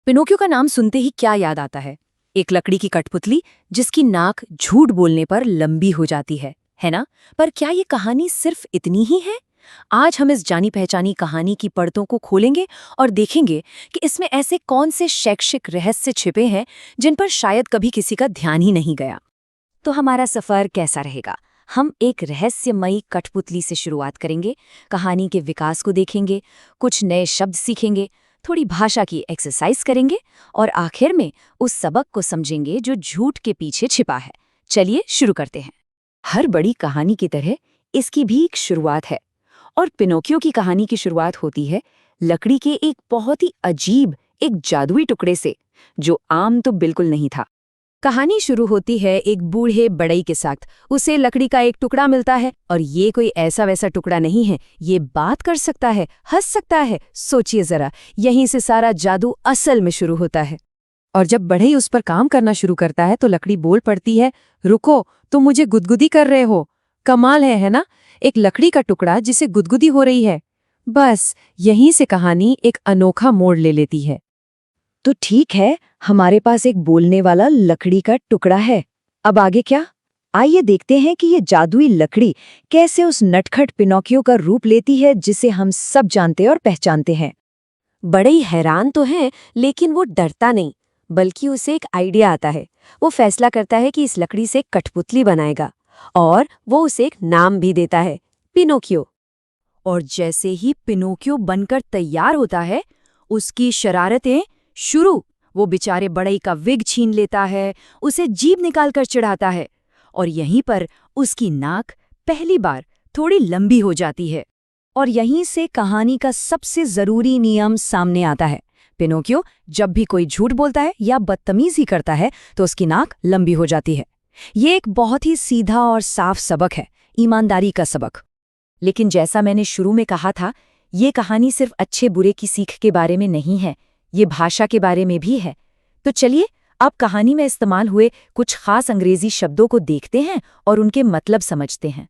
Pinocchio का नाम सुनते ही क्या याद आता है? एक लकड़ी की कठपुतली जिसकी नाक झूठ बोलने पर लंबी हो जाती है ना? पर क्या ये कहानी सिर्फ इतनी ही है? आज हम इस जानी पहचानी कहानी की परतों को खोलेंगे और देखेंगे कि इसमें ऐसे कौन से शैक्षिक रहस्य छिपे हैं जिन पर शायद कभी किसी का ध्यान ही नहीं गया। तो हमारा सफर कैसा रहेगा? हम एक रहस्यमयी कठपुतली से शुरुआत करेंगे, कहानी के विकास को देखेंगे, कुछ नए शब्द सीखेंगे, थोड़ी भाषा की एक्सरसाइज करेंगे और आखिर में उस सबक को समझेंगे जो झूठ के पीछे छिपा है। चलिए शुरू करते हैं। हर बड़ी कहानी की तरह इसकी भी एक शुरुआत है और पिनोकियो की कहानी की शुरुआत होती है लकड़ी के एक बहुत ही अजीब, एक जादुई टुकड़े से, जो आम तो बिल्कुल नहीं था। कहानी शुरू होती है एक बूढ़े बड़ई के साथ। उसे लकड़ी का एक टुकड़ा मिलता है और ये कोई ऐसा वैसा टुकड़ा नहीं है, ये बात कर सकता है, हंस सकता है। सोचिए जरा, यहीं से सारा जादू असल में शुरू होता है। और जब बढ़ई उस पर काम करना शुरू करता है तो लकड़ी बोल पड़ती है, रुको, तुम मुझे गुदगुदी कर रहे हो। कमाल है ना? एक लकड़ी का टुकड़ा जिसे गुदगुदी हो रही है। बस यहीं से कहानी एक अनोखा मोड़ ले लेती है। तो ठीक है, हमारे पास एक बोलने वाला लकड़ी का टुकड़ा है। अब आगे क्या? आइए देखते हैं कि ये जादुई लकड़ी कैसे उस नटखट पिनोकियो का रूप लेती है जिसे हम सब जानते और पहचानते हैं। बड़े ही हैरान तो हैं, लेकिन वो डरता नहीं, बल्कि उसे एक आइडिया आता है। वो फैसला करता है कि इस लकड़ी से कठपुतली बनाएगा और वो उसे एक नाम भी देता है, पिनोकियो। और जैसे ही पिनोकियो बनकर तैयार होता है, उसकी शरारतें शुरू। वो बेचारे बड़ई का विग छीन लेता है, उसे जीभ निकालकर चढ़ाता है और यहीं पर उसकी नाक पहली बार थोड़ी लंबी हो जाती है। और यहीं से कहानी का सबसे जरूरी नियम सामने आता है। पिनोकियो जब भी कोई झूठ बोलता है या बदतमीजी करता है तो उसकी नाक लंबी हो जाती है। ये एक बहुत ही सीधा और साफ सबक है, ईमानदारी का सबक। लेकिन जैसा मैंने शुरू में कहा था, ये कहानी सिर्फ अच्छे बुरे की सीख के बारे में नहीं है, ये भाषा के बारे में भी है। तो चलिए अब कहानी में इस्तेमाल हुए कुछ खास अंग्रेजी शब्दों को देखते हैं और उनके मतलब समझते हैं।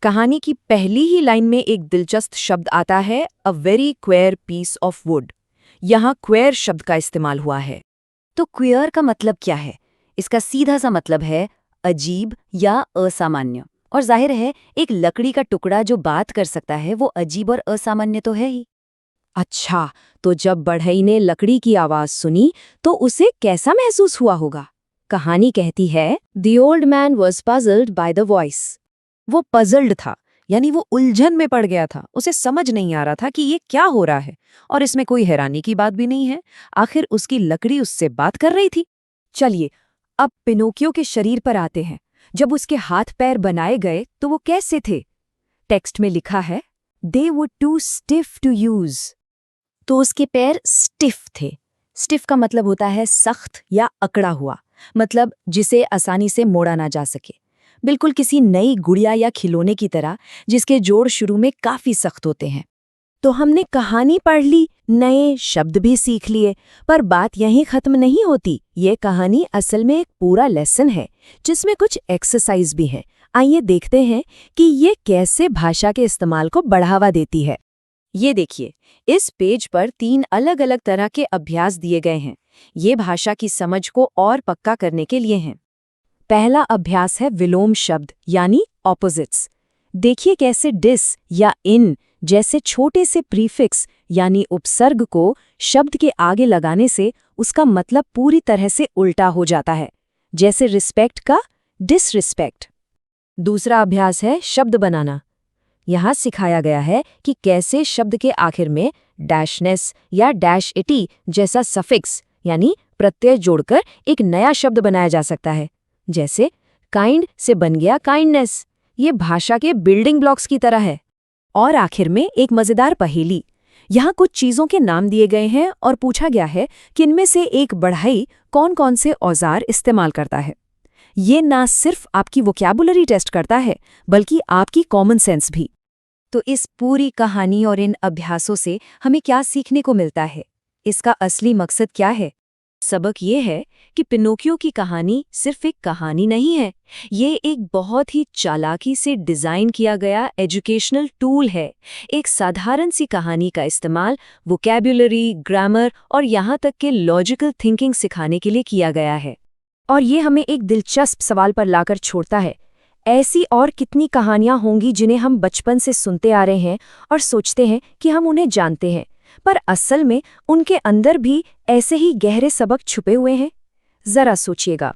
कहानी की पहली ही लाइन में एक दिलचस्प शब्द आता है, a very queer piece of wood. यहाँ क्वेयर शब्द का इस्तेमाल हुआ है। तो क्वेयर का मतलब क्या है? इसका सीधा सा मतलब है अजीब या असामान्य। और जाहिर है, एक लकड़ी का टुकड़ा जो बात कर सकता है वो अजीब और असामान्य तो है ही। अच्छा, तो जब बढ़ई ने लकड़ी की आवाज सुनी तो उसे कैसा महसूस हुआ होगा? कहानी कहती है, the old man was puzzled by the voice. वो पजल्ड था, यानी वो उलझन में पड़ गया था। उसे समझ नहीं आ रहा था कि ये क्या हो रहा है। और इसमें कोई हैरानी की बात भी नहीं है, आखिर उसकी लकड़ी उससे बात कर रही थी। चलिए अब पिनोकियो के शरीर पर आते हैं। जब उसके हाथ पैर बनाए गए तो वो कैसे थे? टेक्स्ट में लिखा है, दे वर टू स्टिफ टू यूज। तो उसके पैर स्टिफ थे। स्टिफ का मतलब होता है सख्त या अकड़ा हुआ, मतलब जिसे आसानी से मोड़ा ना जा सके। बिल्कुल किसी नई गुड़िया या खिलौने की तरह, जिसके जोड़ शुरू में काफी सख्त होते हैं। तो हमने कहानी पढ़ ली, नए शब्द भी सीख लिए, पर बात यहीं खत्म नहीं होती। ये कहानी असल में एक पूरा लेसन है जिसमें कुछ एक्सरसाइज भी है। आइए देखते हैं कि ये कैसे भाषा के इस्तेमाल को बढ़ावा देती है। ये देखिए, इस पेज पर 3 अलग अलग तरह के अभ्यास दिए गए हैं। ये भाषा की समझ को और पक्का करने के लिए हैं। पहला अभ्यास है विलोम शब्द यानी ऑपोजिट्स। देखिए कैसे डिस या इन जैसे छोटे से प्रीफिक्स यानी उपसर्ग को शब्द के आगे लगाने से उसका मतलब पूरी तरह से उल्टा हो जाता है। जैसे रिस्पेक्ट का डिसरिस्पेक्ट। दूसरा अभ्यास है शब्द बनाना। यहाँ सिखाया गया है कि कैसे शब्द के आखिर में डैशनेस या डैश इटी जैसा सफिक्स यानी प्रत्यय जोड़कर एक नया शब्द बनाया जा सकता है। जैसे काइंड से बन गया काइंडनेस। ये भाषा के बिल्डिंग ब्लॉक्स की तरह है। और आखिर में एक मजेदार पहेली। यहाँ कुछ चीजों के नाम दिए गए हैं और पूछा गया है कि इनमें से एक बढ़ई कौन कौन से औजार इस्तेमाल करता है। ये ना सिर्फ आपकी वोकैबुलरी टेस्ट करता है, बल्कि आपकी कॉमन सेंस भी। तो इस पूरी कहानी और इन अभ्यासों से हमें क्या सीखने को मिलता है? इसका असली मकसद क्या है? सबक ये है कि पिनोकियो की कहानी सिर्फ एक कहानी नहीं है, ये एक बहुत ही चालाकी से डिजाइन किया गया एजुकेशनल टूल है। एक साधारण सी कहानी का इस्तेमाल वोकैब्युलरी, ग्रामर और यहाँ तक कि लॉजिकल थिंकिंग सिखाने के लिए किया गया है। और ये हमें एक दिलचस्प सवाल पर लाकर छोड़ता है। ऐसी और कितनी कहानियां होंगी जिन्हें हम बचपन से सुनते आ रहे हैं और सोचते हैं कि हम उन्हें जानते हैं, पर असल में उनके अंदर भी ऐसे ही गहरे सबक छुपे हुए हैं? जरा सोचिएगा।